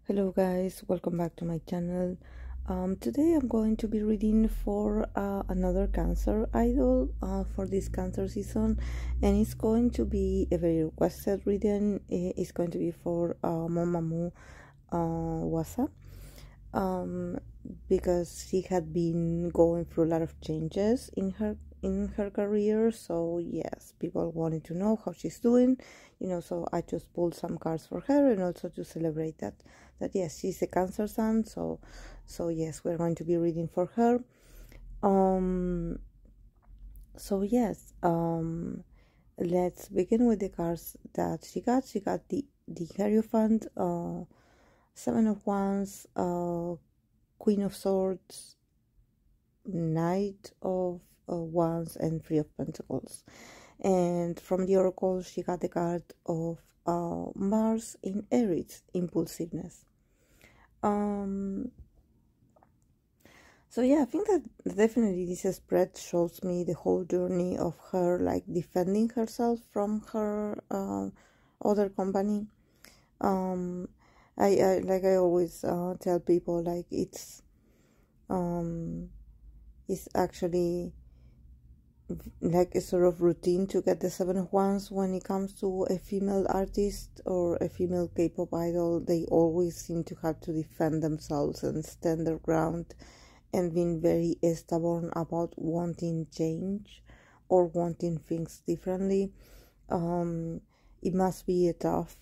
Hello guys, welcome back to my channel. Today I'm going to be reading for another Cancer idol for this Cancer season, and it's going to be a very requested reading. It's going to be for Mamamoo Hwasa, because she had been going through a lot of changes in her career. So yes, people wanted to know how she's doing, so I just pulled some cards for her, and also to celebrate that yes, she's a Cancer sun. So yes, we're going to be reading for her. So yes, let's begin with the cards that she got. She got the Hierophant, Seven of Wands, Queen of Swords, Knight of Wands, and Three of Pentacles. And from the Oracle, she got the card of Mars in Aries, impulsiveness. So yeah, I think that definitely this spread shows me the whole journey of her, like, defending herself from her other company. I like I always tell people, like, it's actually like a sort of routine to get the Seven of Wands when it comes to a female artist or a female K-pop idol. They always seem to have to defend themselves and stand their ground, and being very stubborn about wanting change or wanting things differently. It must be a tough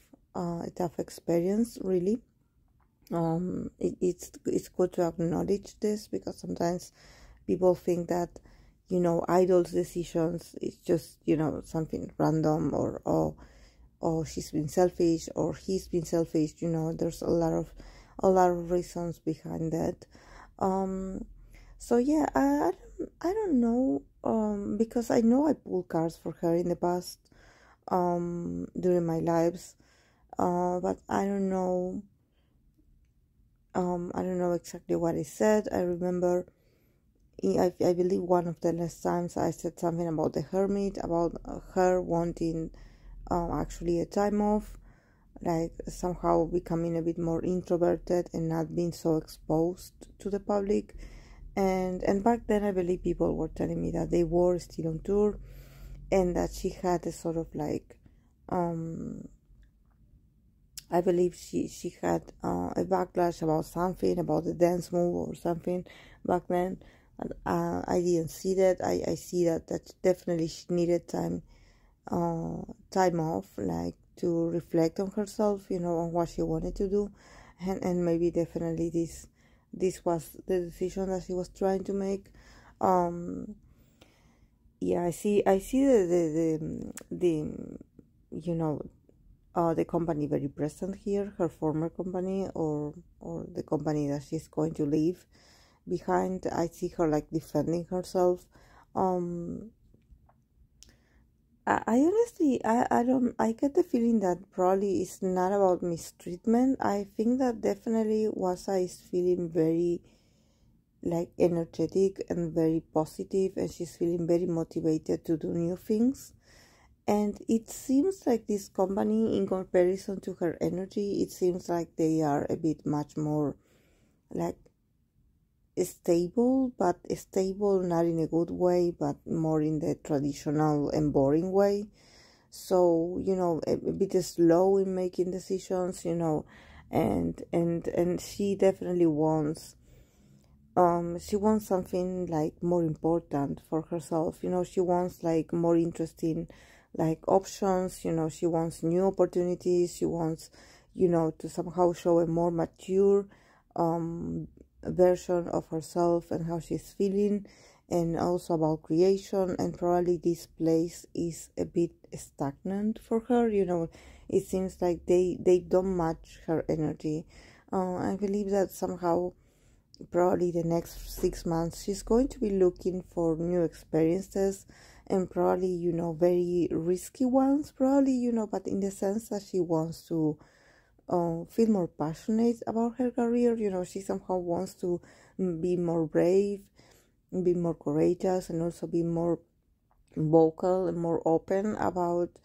experience, really. It's good to acknowledge this, because sometimes people think that, idols' decisions is just, something random, or she's been selfish, or he's been selfish. There's a lot of reasons behind that. So yeah, I don't know, because I know I pulled cards for her in the past, during my lives, but I don't know. I don't know exactly what I said. I remember, I believe one of the last times I said something about the Hermit, about her wanting actually a time off, like somehow becoming a bit more introverted and not being so exposed to the public. And back then, I believe people were telling me that they were still on tour, and that she had a sort of like, I believe she had a backlash about something, about the dance move or something back then. And I didn't see that. I see that definitely she needed time off, like, to reflect on herself, on what she wanted to do, and maybe definitely this was the decision that she was trying to make. Yeah, I see the company very present here, her former company, or the company that she's going to leave behind. I see her, like, defending herself. I honestly, I get the feeling that probably it's not about mistreatment. I think that definitely Hwasa is feeling very, like, energetic and very positive, and she's feeling very motivated to do new things. And it seems like this company, in comparison to her energy, it seems like they are a bit much more, like, stable, but stable not in a good way, but more in the traditional and boring way. So, a bit slow in making decisions, and she definitely wants, she wants something, like, more important for herself. She wants, like, more interesting, like, options. She wants new opportunities. She wants, to somehow show a more mature version of herself and how she's feeling, and also about creation. And probably this place is a bit stagnant for her. It seems like they don't match her energy. I believe that somehow, probably the next 6 months, she's going to be looking for new experiences, and probably, very risky ones, probably, but in the sense that she wants to feel more passionate about her career. She somehow wants to be more brave, be more courageous, and also be more vocal and more open about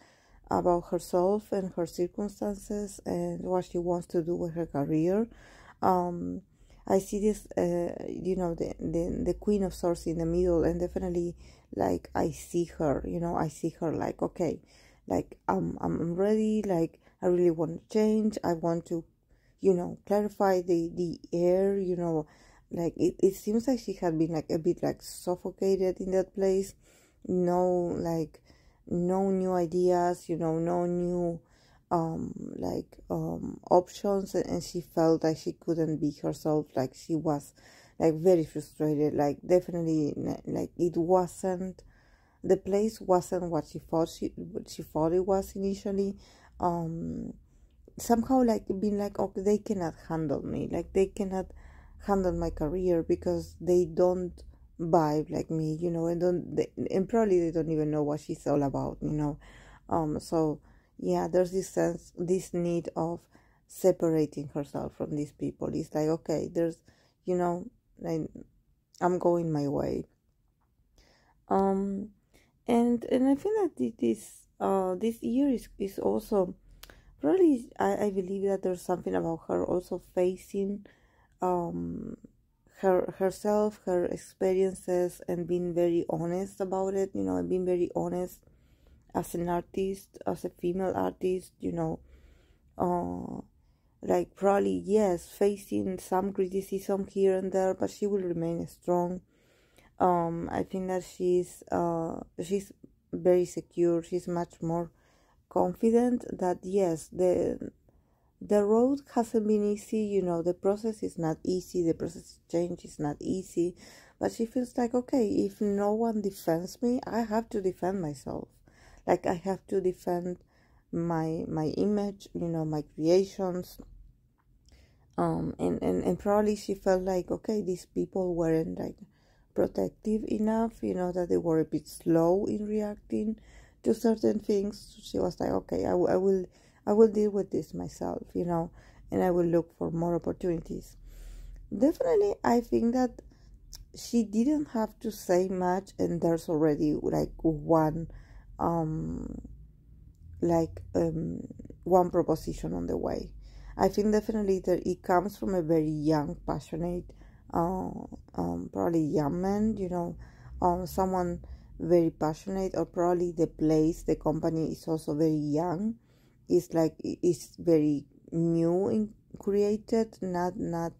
about herself and her circumstances and what she wants to do with her career. I see this, the Queen of Swords in the middle, and definitely, like, I see her, I see her like, okay, like, I'm ready, like, I really want to change, I want to, clarify the air, like, it seems like she had been, like, a bit, like, suffocated in that place, no new ideas, no new options, and she felt like she couldn't be herself, like she was like very frustrated, like definitely, like the place wasn't what she thought it was initially. Somehow, like, being like, okay, they cannot handle me, like they cannot handle my career because they don't vibe like me, and probably they don't even know what she's all about, so yeah, there's this sense, this need of separating herself from these people. It's like, okay, there's, like, I'm going my way. And I feel that this year is also probably, I believe that there's something about her also facing herself, her experiences, and being very honest about it, and being very honest as an artist, as a female artist, like, probably, yes, facing some criticism here and there, but she will remain strong. I think that she's very secure. She's much more confident that, yes, the road hasn't been easy, the process is not easy, the process of change is not easy, but she feels like, okay, if no one defends me, I have to defend myself. Like, I have to defend my image, my creations. And probably she felt like, okay, these people weren't, like, protective enough, that they were a bit slow in reacting to certain things. So she was like, okay, I will deal with this myself, and I will look for more opportunities. Definitely, I think that she didn't have to say much, and there's already, like, one proposition on the way. I think definitely that it comes from a very young, passionate, probably young man, someone very passionate, or probably the place, the company is also very young. It's like, it's very new in created, not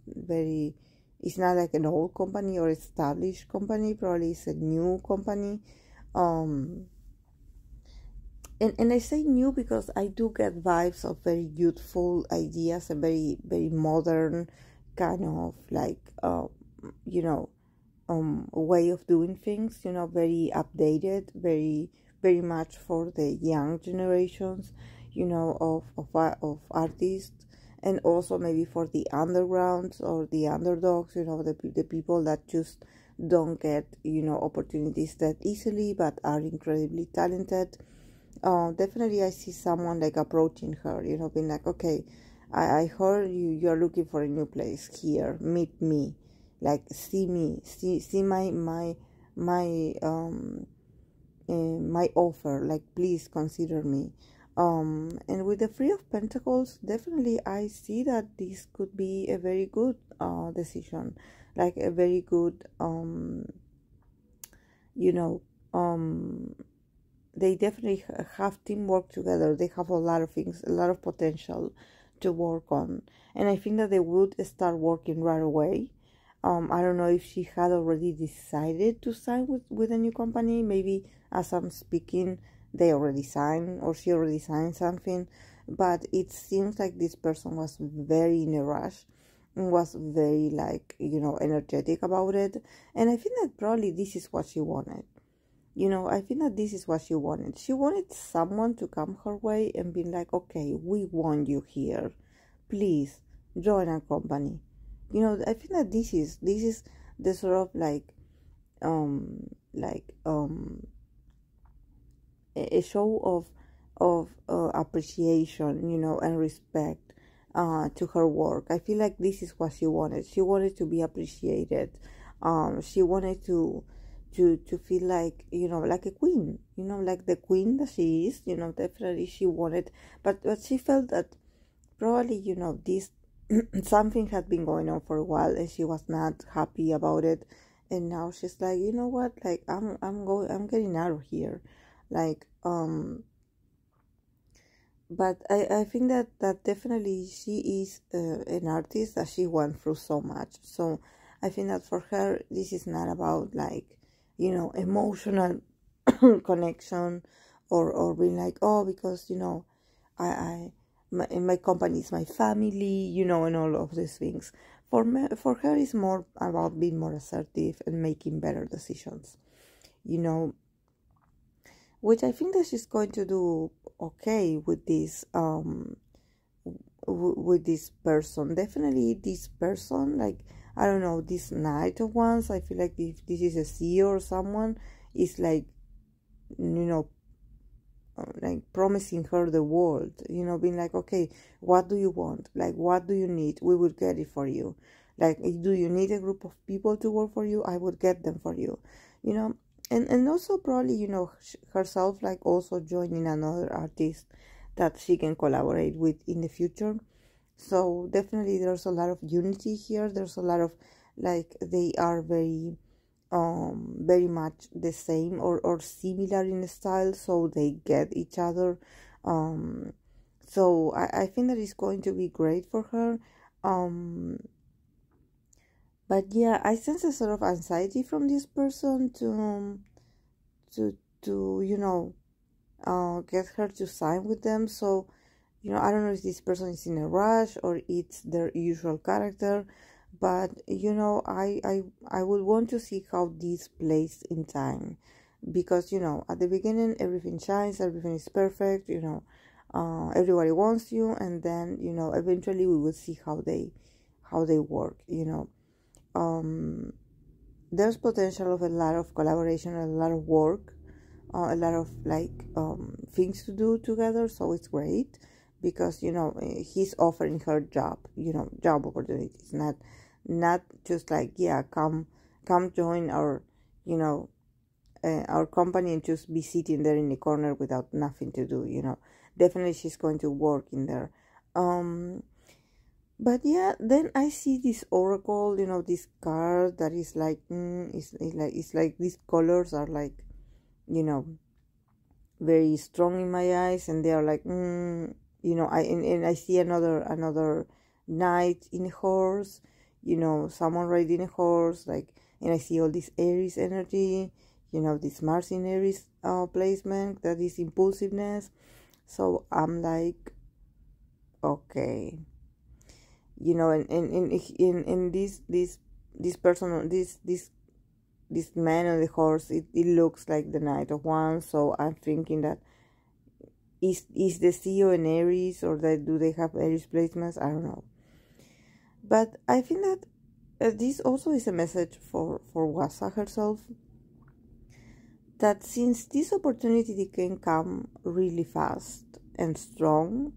very, it's not like an old company or established company, probably it's a new company. And I say new because I do get vibes of very youthful ideas, a very, very modern kind of, like, way of doing things, very updated, very, very much for the young generations, of artists, and also maybe for the undergrounds or the underdogs, the people that just don't get, opportunities that easily, but are incredibly talented. Definitely I see someone, like, approaching her, being like, okay, I heard you're looking for a new place here, meet me, like, see me, see my my offer, like, please consider me. And with the Three of Pentacles, definitely I see that this could be a very good decision, like a very good they definitely have teamwork together. They have a lot of things, a lot of potential to work on. And I think that they would start working right away. I don't know if she had already decided to sign with a new company. Maybe as I'm speaking, they already signed, or she already signed something. But it seems like this person was very in a rush and was very, like, energetic about it. And I think that probably this is what she wanted. I think that this is what she wanted. She wanted someone to come her way and be like, okay, we want you here. Please join our company. I think that this is the sort of, like, a show of appreciation, and respect to her work. I feel like this is what she wanted. She wanted to be appreciated. She wanted to to feel like, like a queen, like the queen that she is. Definitely she wanted, but she felt that probably, this something had been going on for a while and she was not happy about it. And now she's like, you know what, like I'm getting out of here. Like, but I think that definitely she is an artist that she went through so much. So I think that for her, this is not about like, emotional connection, or being like, oh, because, I my company is my family, and all of these things. For her, it's more about being more assertive and making better decisions, you know, which I think that she's going to do okay with this with this person. Definitely this person, like, I don't know, this Knight of Wands, I feel like if this is a CEO or someone, is like, like promising her the world, being like, okay, what do you want? Like, what do you need? We will get it for you. Like, do you need a group of people to work for you? I would get them for you, and also probably, herself, like, also joining another artist that she can collaborate with in the future. So definitely there's a lot of unity here. There's a lot of, like, they are very much the same, or similar in style, so they get each other. So I think that it's going to be great for her. But yeah, I sense a sort of anxiety from this person to get her to sign with them. So, I don't know if this person is in a rush or it's their usual character, but I would want to see how this plays in time, because at the beginning everything shines, everything is perfect, everybody wants you, and then eventually we will see how they work. There's potential of a lot of collaboration, a lot of work, a lot of, like, things to do together. So it's great because he's offering her job opportunities, not just like, yeah, come join our our company and just be sitting there in the corner without nothing to do. Definitely she's going to work in there. But yeah, then I see this oracle, this card that is like, it's like these colors are like, very strong in my eyes, and they are like, and I see another knight in a horse, someone riding a horse, like, and I see all this Aries energy, this Mars in Aries placement, that is impulsiveness. So I'm like, okay, and this person, this man on the horse, it looks like the Knight of Wands. So I'm thinking that is the CEO an Aries, or that do they have Aries placements? I don't know. But I think that this also is a message for Hwasa herself, that since this opportunity can come really fast and strong,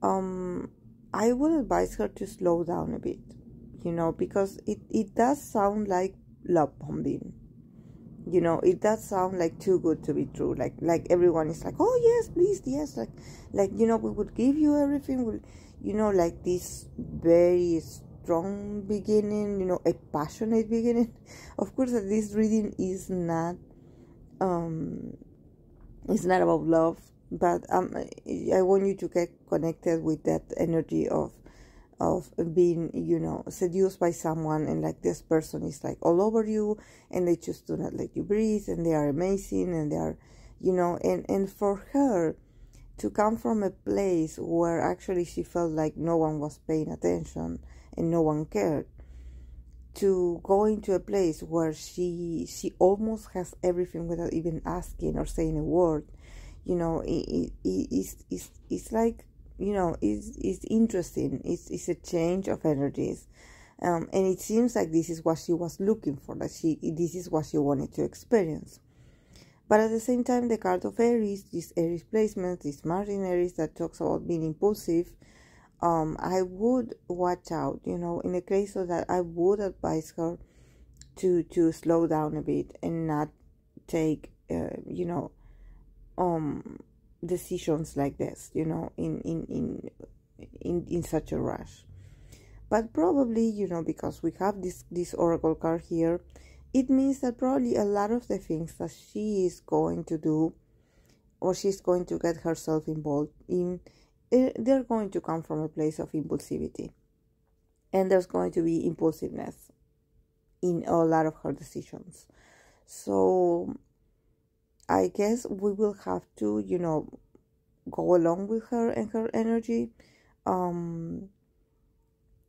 I would advise her to slow down a bit, because it does sound like love bombing. It does sound like too good to be true. Like everyone is like, oh yes, please, yes, like we would give you everything. Like this very strong beginning, a passionate beginning. Of course, that this reading is not about love, but I want you to get connected with that energy of being, seduced by someone, and like this person is like all over you, and they just do not let you breathe, and they are amazing, and they are, and for her to come from a place where actually she felt like no one was paying attention and no one cared, to go into a place where she almost has everything without even asking or saying a word, it's like, it's interesting. It's a change of energies, and it seems like this is what she was looking for. That this is what she wanted to experience. But at the same time, the card of Aries, this Aries placement, this Mars in Aries that talks about being impulsive, I would watch out. In the case of that, I would advise her to slow down a bit and not take decisions like this, in such a rush. But probably, because we have this oracle card here, it means that probably a lot of the things that she is going to do, or she's going to get herself involved in, they're going to come from a place of impulsivity, and there's going to be impulsiveness in a lot of her decisions. So I guess we will have to, go along with her and her energy.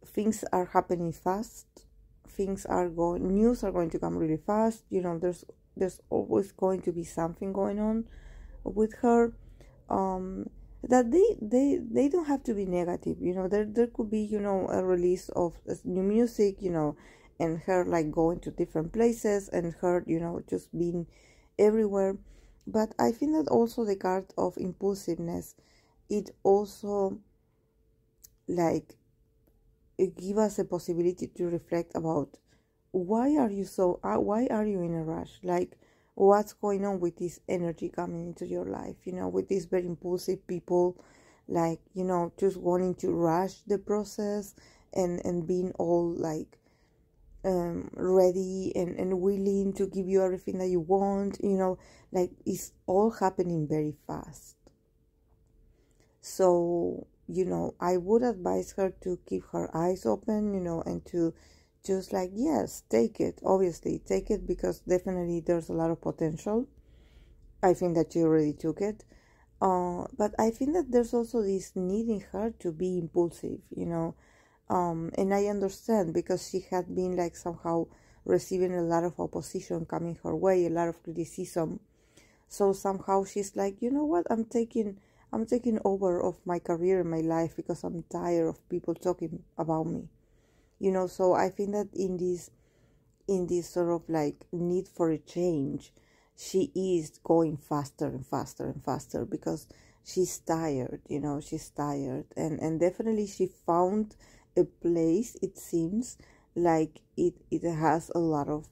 Things are happening fast. News are going to come really fast. There's always going to be something going on with her. That they don't have to be negative. There could be, a release of new music, and her like going to different places, and her, just being everywhere. But I think that also the card of impulsiveness, it also like it give us a possibility to reflect about why are you in a rush? Like, what's going on with this energy coming into your life, with these very impulsive people, like, just wanting to rush the process and being all like ready and willing to give you everything that you want, like it's all happening very fast. So, I would advise her to keep her eyes open, and to just like, yes, take it, obviously take it, because definitely there's a lot of potential. I think that you already took it. But I think that there's also this need in her to be impulsive, and I understand, because she had been like somehow receiving a lot of opposition coming her way, a lot of criticism. So somehow she's like, you know what, I'm taking over of my career and my life, because I'm tired of people talking about me. So I think that in this sort of like need for a change, she is going faster and faster and faster, because she's tired, she's tired. And definitely she found a place, it seems like it has a lot of,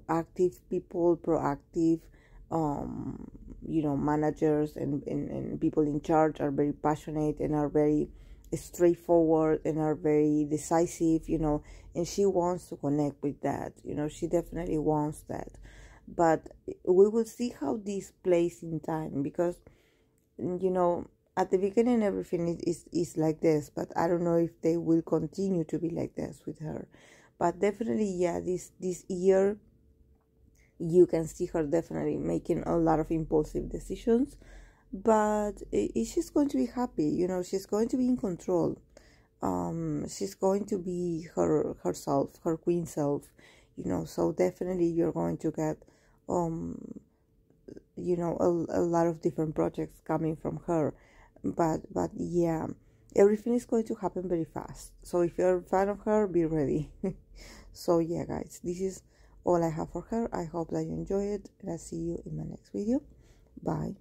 active people, proactive, managers and people in charge are very passionate and are very straightforward and are very decisive, and she wants to connect with that, she definitely wants that. But we will see how this plays in time, because, at the beginning everything is like this, but I don't know if they will continue to be like this with her. But definitely, yeah, this year you can see her definitely making a lot of impulsive decisions, but she's going to be happy, she's going to be in control. She's going to be herself, her queen self, so definitely you're going to get a lot of different projects coming from her. But yeah, everything is going to happen very fast, so if you're a fan of her, be ready. So yeah, guys, this is all I have for her. I hope that you enjoy it, and I'll see you in my next video. Bye.